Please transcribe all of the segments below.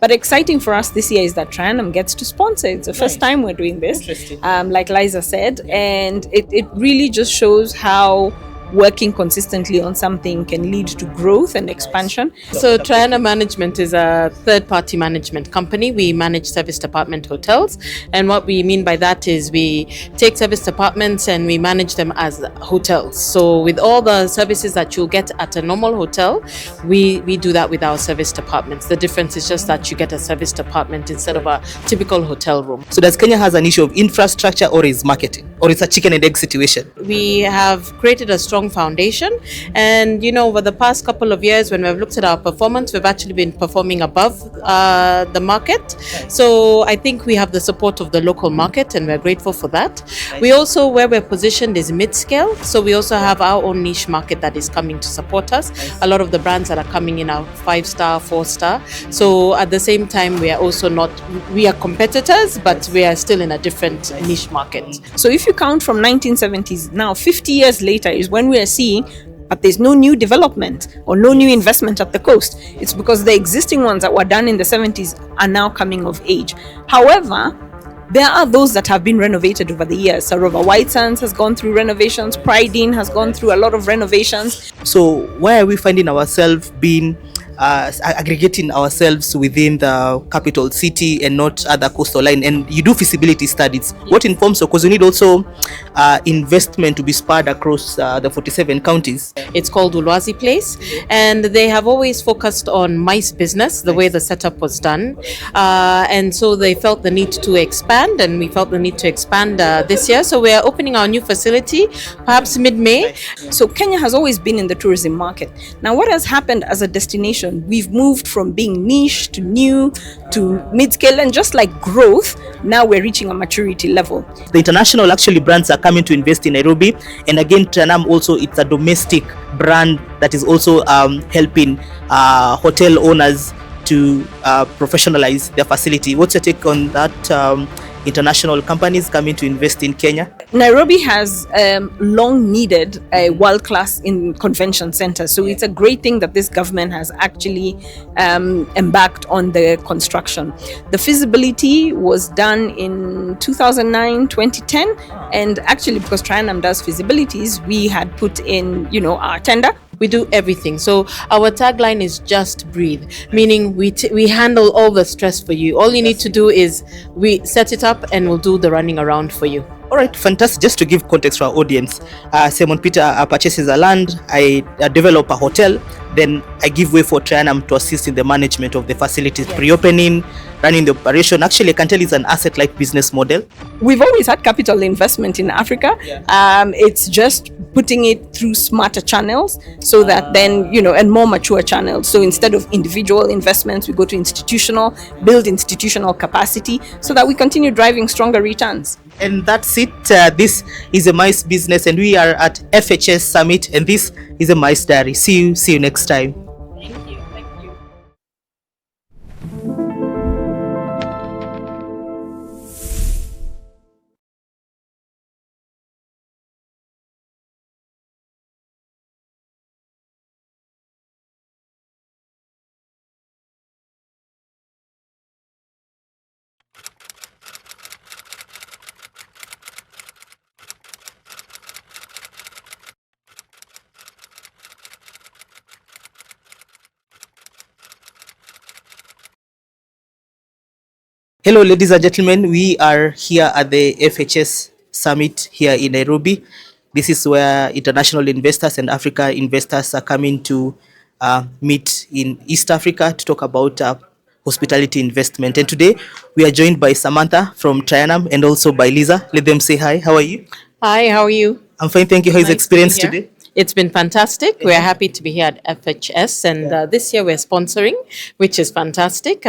But exciting for us this year is that Trianum gets to sponsor. It's the first time we're doing this, like Liza said, and it really just shows how working consistently on something can lead to growth and expansion. So Trianum Management is a third-party management company. We manage service department hotels, and what we mean by that is we take service departments and we manage them as hotels. So with all the services that you'll get at a normal hotel, we do that with our service departments. The difference is just that you get a service department instead of a typical hotel room. So does Kenya has an issue of infrastructure, or is marketing, or is a chicken and egg situation? We have created a strong foundation, and over the past couple of years when we've looked at our performance, we've actually been performing above the market. So I think we have the support of the local market, and we're grateful for that. We also, where we're positioned is mid-scale, so we also have our own niche market that is coming to support us. A lot of the brands that are coming in are 5-star, 4-star. So at the same time, we are competitors, but we are still in a different niche market. So if you count from 1970s, now 50 years later is when we are seeing, but there's no new development or no new investment at the coast. It's because the existing ones that were done in the 70s are now coming of age. However, there are those that have been renovated over the years. Sarova White Sands has gone through renovations. Pride Inn has gone through a lot of renovations. So why are we finding ourselves being aggregating ourselves within the capital city and not other coastal line? And you do feasibility studies. What informs you? Because you need also investment to be spread across the 47 counties. It's called Ulwazi Place, and they have always focused on MICE business, the way the setup was done. And so they felt the need to expand, and we felt the need to expand this year. So we are opening our new facility, perhaps mid-May. So Kenya has always been in the tourism market. Now, what has happened as a destination? We've moved from being niche to new to mid-scale, and just like growth, now we're reaching a maturity level. The international brands are coming to invest in Nairobi, and again Trianum also, it's a domestic brand that is also helping hotel owners to professionalize their facility. What's your take on that? International companies coming to invest in Kenya? Nairobi has long needed a world-class in convention center, so it's a great thing that this government has actually embarked on the construction. The feasibility was done in 2009, 2010, and actually because Trianum does feasibilities, we had put in our tender. We do everything. So our tagline is just breathe, meaning we handle all the stress for you. All you need to do is we set it up and we'll do the running around for you. All right, fantastic. Just to give context for our audience, Simon Peter purchases a land, I develop a hotel, then I give way for Trianum to assist in the management of the facilities, pre-opening, running the operation. Actually, I can tell it's an asset-like business model. We've always had capital investment in Africa. It's just putting it through smarter channels so that then, and more mature channels. So instead of individual investments, we go to institutional, build institutional capacity so that we continue driving stronger returns. And that's it. This is a MICE business, and we are at FHS Summit, and this is a MICE Diary. See you next time. Thank you. Hello, ladies and gentlemen. We are here at the FHS Summit here in Nairobi. This is where international investors and Africa investors are coming to meet in East Africa to talk about hospitality investment. And today we are joined by Samantha from Trianum and also by Liza. Let them say hi. How are you? Hi, how are you? I'm fine, thank you. How is the experience today? It's been fantastic. We're happy to be here at FHS, and this year we're sponsoring, which is fantastic.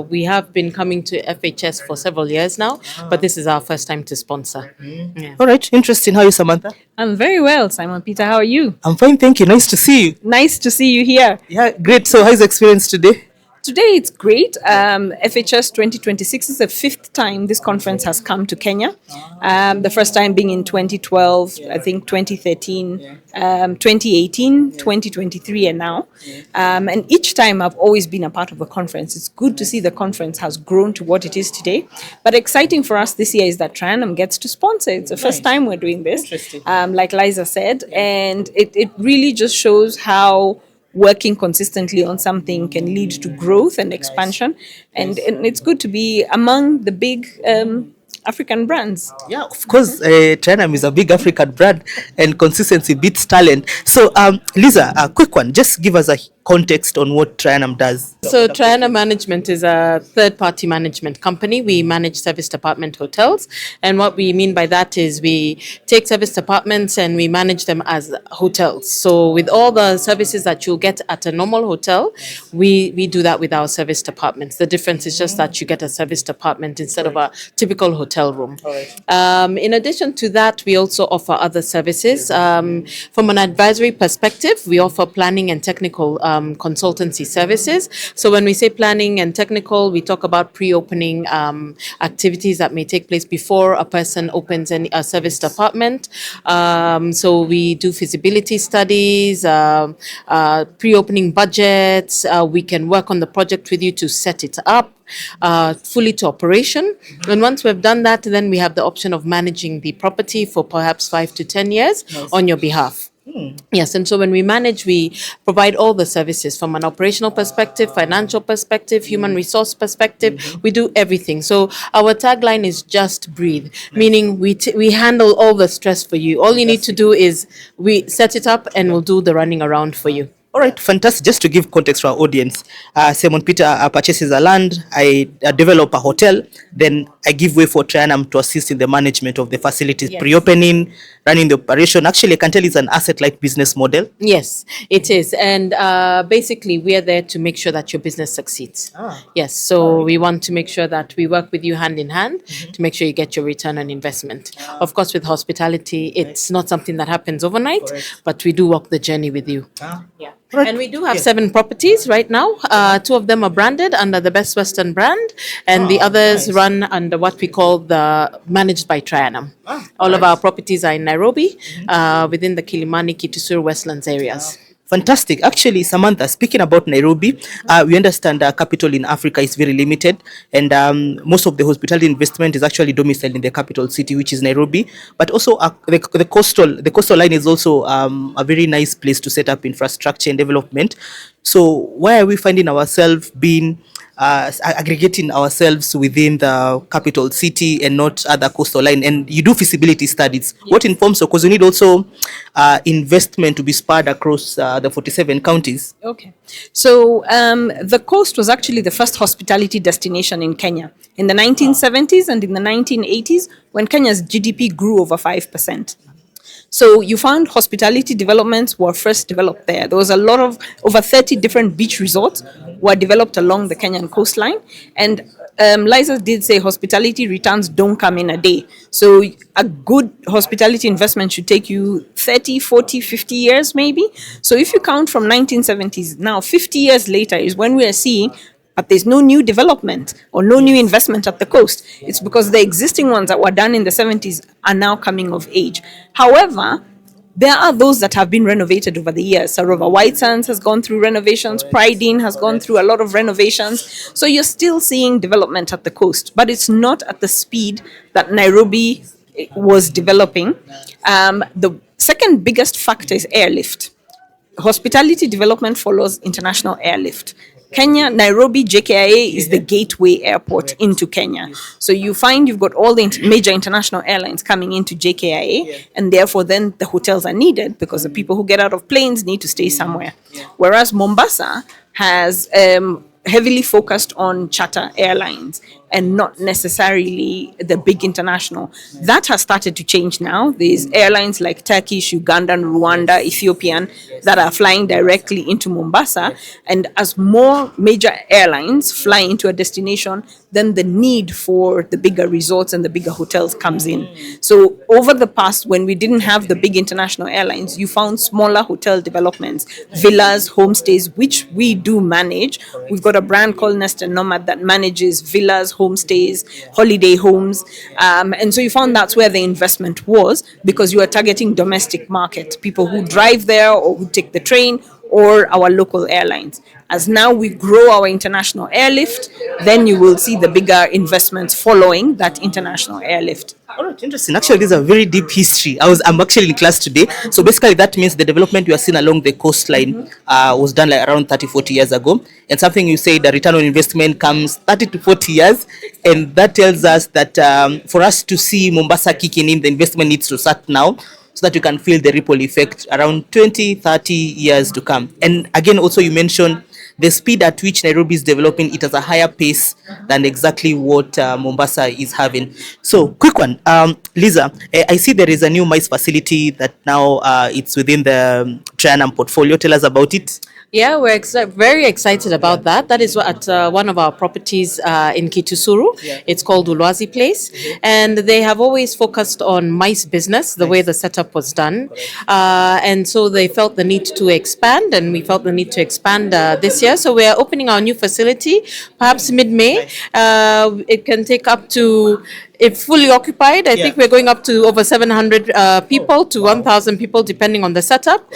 We have been coming to FHS for several years now, but this is our first time to sponsor. Yeah. All right, interesting. How are you, Samantha? I'm very well, Simon Peter. How are you? I'm fine, thank you. Nice to see you. Nice to see you here. Yeah, great. So how is the experience today? Today it's great. FHS 2026 is the fifth time this conference has come to Kenya. The first time being in 2012, I think 2013, 2018, 2023, and now. And each time I've always been a part of the conference. It's good to see the conference has grown to what it is today. But exciting for us this year is that Trianum gets to sponsor. It's the first time we're doing this, like Liza said. And it really just shows how working consistently on something can lead to growth and expansion. And it's good to be among the big African brands. Yeah, of course, Trianum is a big African brand and consistency beats talent. So, Liza, a quick one, just give us a context on what Trianum does. So Trianum Management is a third-party management company. We manage service department hotels, and what we mean by that is we take service departments and we manage them as hotels. So with all the services that you'll get at a normal hotel, we do that with our service departments. The difference is just that you get a service department instead of a typical hotel room. In addition to that, we also offer other services. From an advisory perspective, we offer planning and technical consultancy services. So when we say planning and technical, we talk about pre-opening activities that may take place before a person opens a service department. So we do feasibility studies, pre-opening budgets. We can work on the project with you to set it up fully to operation. And once we've done that, then we have the option of managing the property for perhaps 5 to 10 years on your behalf. Yes, and so when we manage, we provide all the services from an operational perspective, financial perspective, human resource perspective. We do everything. So our tagline is just breathe, meaning we handle all the stress for you. All you need to do is we set it up and we'll do the running around for you. All right, fantastic. Just to give context to our audience, Simon Peter purchases a land, I develop a hotel, then I give way for Trianum to assist in the management of the facilities, pre-opening, running the operation. Actually, I can tell it's an asset-light business model. Yes, it is. And basically, we are there to make sure that your business succeeds. Yes, so we want to make sure that we work with you hand in hand to make sure you get your return on investment. Of course, with hospitality, it's not something that happens overnight, but we do walk the journey with you. Yeah. Right. And we do have 7 properties right now. 2 of them are branded under the Best Western brand, and the others run under what we call the managed by Trianum. All of our properties are in Nairobi, within the Kilimani, Kitusur, Westlands areas. Fantastic. Actually, Samantha, speaking about Nairobi, we understand capital in Africa is very limited, and most of the hospitality investment is actually domiciled in the capital city, which is Nairobi. But also, the coastal line is also a very nice place to set up infrastructure and development. So, why are we finding ourselves being aggregating ourselves within the capital city and not other coastal line? And you do feasibility studies. Yes. What informs so? Because you need also investment to be spread across the 47 counties. Okay. So the coast was actually the first hospitality destination in Kenya in the 1970s and in the 1980s when Kenya's GDP grew over 5%. So you found hospitality developments were first developed there. There was a lot of over 30 different beach resorts were developed along the Kenyan coastline. And Liza did say hospitality returns don't come in a day. So a good hospitality investment should take you 30, 40, 50 years maybe. So if you count from 1970s, now 50 years later is when we are seeing but there's no new development or no new investment at the coast. It's because the existing ones that were done in the 70s are now coming of age. However, there are those that have been renovated over the years. Sarova White Sands has gone through renovations. Pride Inn has gone through a lot of renovations. So you're still seeing development at the coast, but it's not at the speed that Nairobi was developing. The second biggest factor is airlift. Hospitality development follows international airlift. Kenya, Nairobi, JKIA is the gateway airport into Kenya. So you find you've got all the major international airlines coming into JKIA, and therefore then the hotels are needed because the people who get out of planes need to stay somewhere. Whereas Mombasa has heavily focused on charter airlines. and not necessarily the big international. That has started to change now. There's airlines like Turkish, Ugandan, Rwanda, Ethiopian that are flying directly into Mombasa. And as more major airlines fly into a destination, then the need for the bigger resorts and the bigger hotels comes in. So over the past, when we didn't have the big international airlines, you found smaller hotel developments, villas, homestays, which we do manage. We've got a brand called Nest and Nomad that manages villas, homestays, holiday homes. And so you found that's where the investment was, because you are targeting domestic market, people who drive there or who take the train, or our local airlines. As now we grow our international airlift, then you will see the bigger investments following that international airlift. All right, interesting. Actually, this is a very deep history. I'm actually in class today. So basically, that means the development we are seeing along the coastline was done like around 30, 40 years ago. And something you say, the return on investment comes 30 to 40 years. And that tells us that for us to see Mombasa kicking in, the investment needs to start now, so that you can feel the ripple effect around 20, 30 years to come. And again, also you mentioned the speed at which Nairobi is developing, it has a higher pace than exactly what Mombasa is having. So, quick one, Liza, I see there is a new MICE facility that now it's within the Trianum portfolio. Tell us about it. Yeah, we're very excited about that. That is at one of our properties in Kitusuru. It's called Ulwazi Place. And they have always focused on MICE business, the way the setup was done. And so they felt the need to expand, and we felt the need to expand this year. So we are opening our new facility, perhaps mid-May. It can take up to, if fully occupied, I think we're going up to over 700 people to 1,000 people, depending on the setup.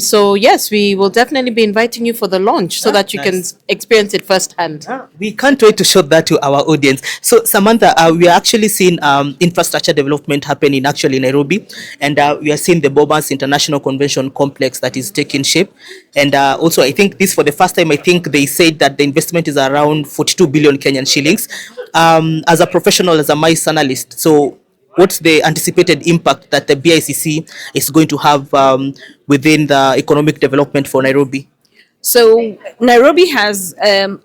So yes, we will definitely be inviting you for the launch so that you can experience it firsthand. We can't wait to show that to our audience. So Samantha, we are actually seeing infrastructure development happening actually in Nairobi, and we are seeing the Bomas International Convention Complex that is taking shape. And also, I think this for the first time, I think they said that the investment is around 42 billion Kenyan shillings. As a professional, as a MICE analyst, so what's the anticipated impact that the BICC is going to have within the economic development for Nairobi? So Nairobi has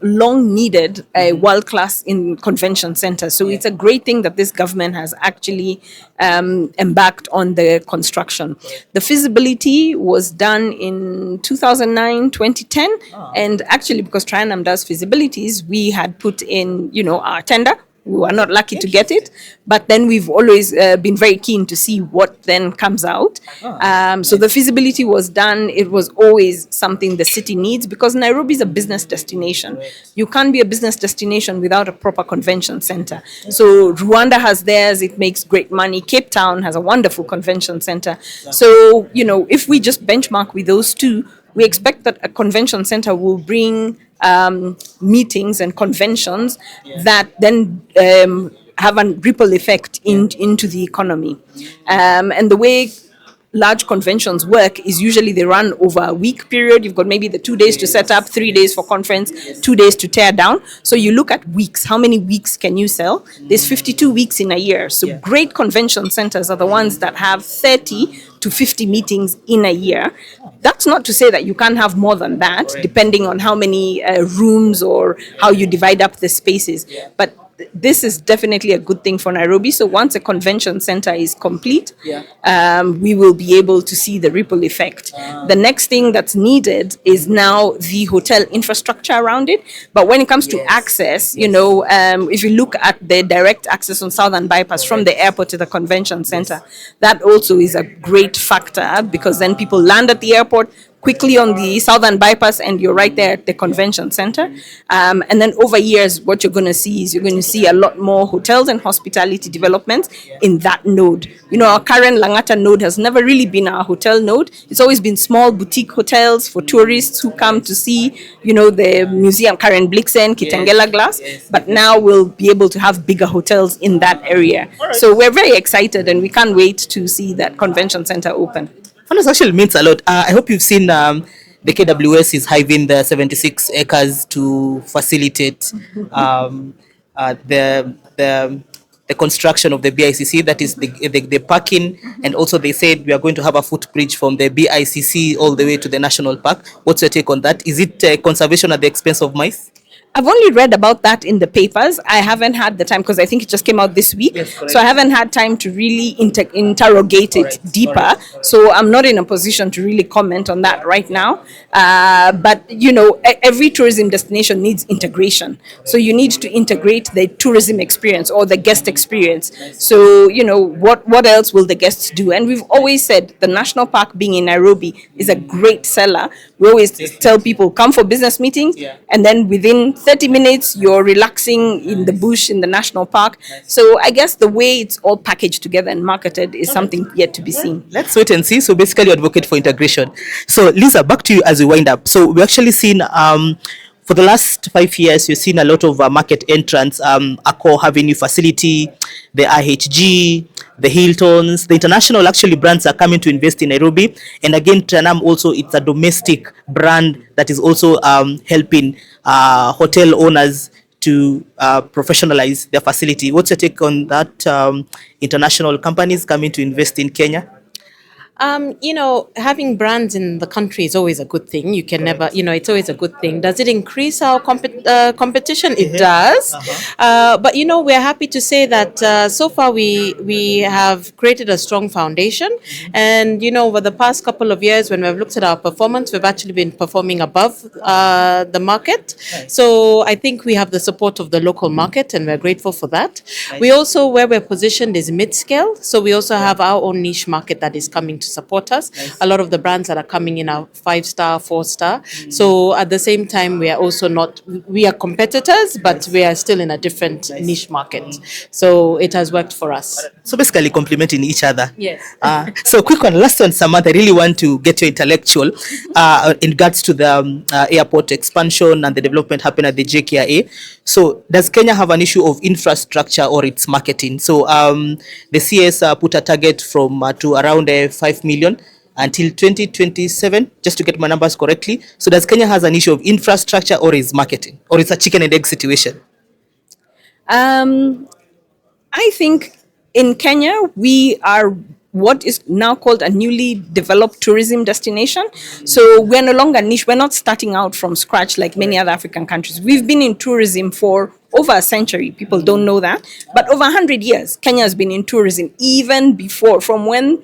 long needed a world-class convention center. So it's a great thing that this government has actually embarked on the construction. The feasibility was done in 2009, 2010. And actually, because Trianum does feasibilities, we had put in, our tender. We were not lucky to get it, but then we've always been very keen to see what then comes out. So the feasibility was done. It was always something the city needs, because Nairobi is a business destination. You can't be a business destination without a proper convention center. So Rwanda has theirs. It makes great money. Cape Town has a wonderful convention center. So, if we just benchmark with those two, we expect that a convention center will bring meetings and conventions that then have a ripple effect into the economy. And the way large conventions work is usually they run over a week period. You've got maybe the 2 days to set up, 3 days for conference, 2 days to tear down. So you look at weeks. How many weeks can you sell? There's 52 weeks in a year. So great convention centers are the ones that have 30 to 50 meetings in a year. That's not to say that you can't have more than that, depending on how many rooms or how you divide up the spaces. But this is definitely a good thing for Nairobi. So once a convention center is complete, we will be able to see the ripple effect. The next thing that's needed is now the hotel infrastructure around it. But when it comes to access, if you look at the direct access on Southern Bypass from the airport to the convention center, that also is a great factor, because then people land at the airport quickly on the Southern Bypass and you're right there at the convention center. And then over years, what you're going to see is you're going to see a lot more hotels and hospitality developments in that node. Our current Langata node has never really been our hotel node. It's always been small boutique hotels for tourists who come to see, the museum, Karen Blixen, Kitengela Glass. But now we'll be able to have bigger hotels in that area. So we're very excited, and we can't wait to see that convention center open. This actually means a lot. I hope you've seen the KWS is hiving the 76 acres to facilitate the construction of the BICC, that is the parking, and also they said we are going to have a footbridge from the BICC all the way to the national park. What's your take on that? Is it conservation at the expense of MICE? I've only read about that in the papers. I haven't had the time because I think it just came out this week. Yes, correct. So I haven't had time to really interrogate it deeper. So I'm not in a position to really comment on that right now. But, every tourism destination needs integration. So you need to integrate the tourism experience or the guest experience. So, what else will the guests do? And we've always said the national park being in Nairobi is a great seller. We always tell people come for business meetings, and then within 30 minutes you're relaxing in the bush in the national park. So I guess the way it's all packaged together and marketed is something yet to be seen. Let's wait and see. So basically, you advocate for integration. So Liza, back to you as we wind up. So we actually seen for the last 5 years, you've seen a lot of market entrants. Accor having new facility, the IHG, the Hiltons, the international actually brands are coming to invest in Nairobi. And again, Trianum also, it's a domestic brand that is also helping hotel owners to professionalize their facility. What's your take on that? International companies coming to invest in Kenya? Having brands in the country is always a good thing. You can never, it's always a good thing. Does it increase our competition? It does. But, we're happy to say that so far we have created a strong foundation. And, over the past couple of years, when we've looked at our performance, we've actually been performing above the market. So I think we have the support of the local market, and we're grateful for that. We also, where we're positioned is mid-scale. So we also have our own niche market that is coming to support us. A lot of the brands that are coming in are 5-star, 4-star. So at the same time, we are also we are competitors, but we are still in a different niche market. So it has worked for us. So basically complementing each other. Yes. So quick one, last one, Samantha. I really want to get your intellectual in regards to the airport expansion and the development happening at the JKIA. So does Kenya have an issue of infrastructure or its marketing? So the CS put a target from to around 5 million until 2027, just to get my numbers correctly. So does Kenya has an issue of infrastructure or is marketing, or it's a chicken and egg situation? I think in Kenya, we are what is now called a newly developed tourism destination. So we're no longer niche. We're not starting out from scratch like many other African countries. We've been in tourism for over a century. People don't know that. But over 100 years, Kenya has been in tourism, even before, from when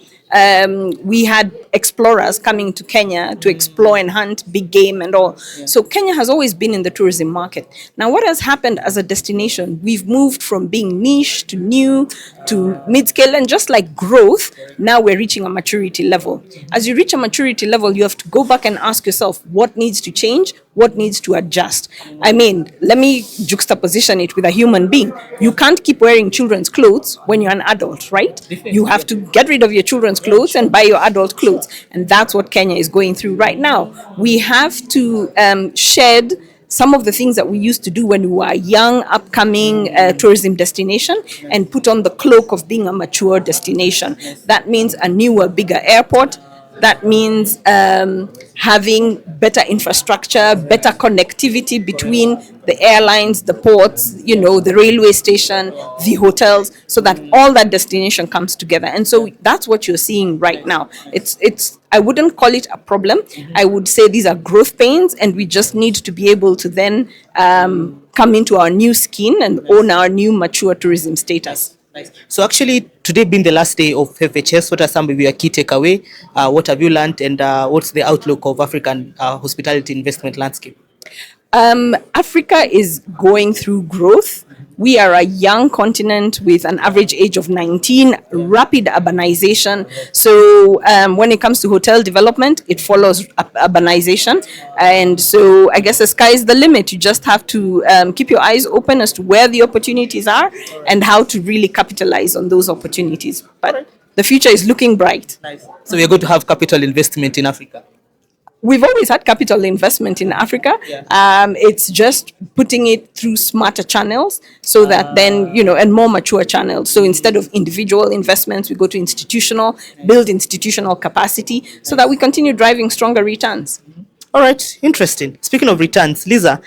we had explorers coming to Kenya to explore and hunt big game and all. So Kenya has always been in the tourism market. Now, what has happened as a destination, we've moved from being niche to new to mid-scale, and just like growth, now we're reaching a maturity level. As you reach a maturity level, you have to go back and ask yourself, what needs to change? What needs to adjust? I mean, let me juxtaposition it with a human being. You can't keep wearing children's clothes when you're an adult, right? You have to get rid of your children's clothes and buy your adult clothes. And that's what Kenya is going through right now. We have to shed some of the things that we used to do when we were a young, upcoming tourism destination and put on the cloak of being a mature destination. That means a newer, bigger airport. That means having better infrastructure, better connectivity between the airlines, the ports, the railway station, the hotels, so that all that destination comes together. And so that's what you're seeing right now. It's I wouldn't call it a problem. I would say these are growth pains, and we just need to be able to then come into our new skin and own our new mature tourism status. Nice. So actually, today being the last day of FHS, what are some of your key takeaway? What have you learned, and what's the outlook of African hospitality investment landscape? Africa is going through growth. We are a young continent with an average age of 19, rapid urbanization. So when it comes to hotel development, it follows urbanization. And so I guess the sky is the limit. You just have to keep your eyes open as to where the opportunities are and how to really capitalize on those opportunities. But the future is looking bright. Nice. So we're going to have capital investment in Africa. We've always had capital investment in Africa. It's just putting it through smarter channels so that then, and more mature channels. So instead of individual investments, we go to institutional, build institutional capacity so that we continue driving stronger returns. All right, interesting. Speaking of returns, Liza,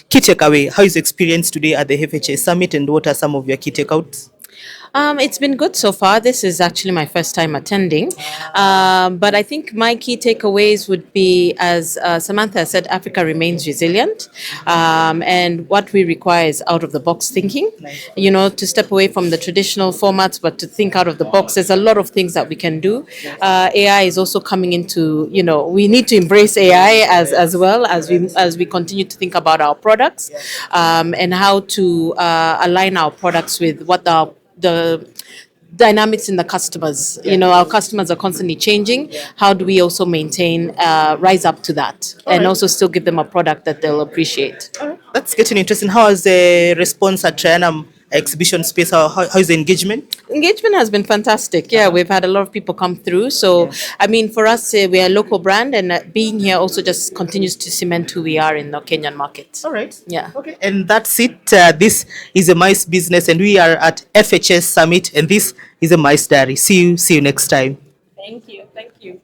key takeaway, how is the experience today at the FHS Summit, and what are some of your key takeouts? It's been good so far. This is actually my first time attending. But I think my key takeaways would be, as Samantha said, Africa remains resilient. And what we require is out of the box thinking, to step away from the traditional formats, but to think out of the box. There's a lot of things that we can do. AI is also coming into, we need to embrace AI as well as we continue to think about our products, and how to align our products with what the dynamics in the customers. Our customers are constantly changing. How do we also maintain, rise up to that, and also still give them a product that they'll appreciate? That's getting interesting. How is the response at Trianum exhibition space? How is the engagement? Engagement has been fantastic. Yeah, we've had a lot of people come through. So, I mean, for us, we are a local brand, and being here also just continues to cement who we are in the Kenyan market. All right. Yeah. Okay. And that's it. This is a Mice Business, and we are at FHS Summit, and this is a Mice Diary. See you next time. Thank you. Thank you.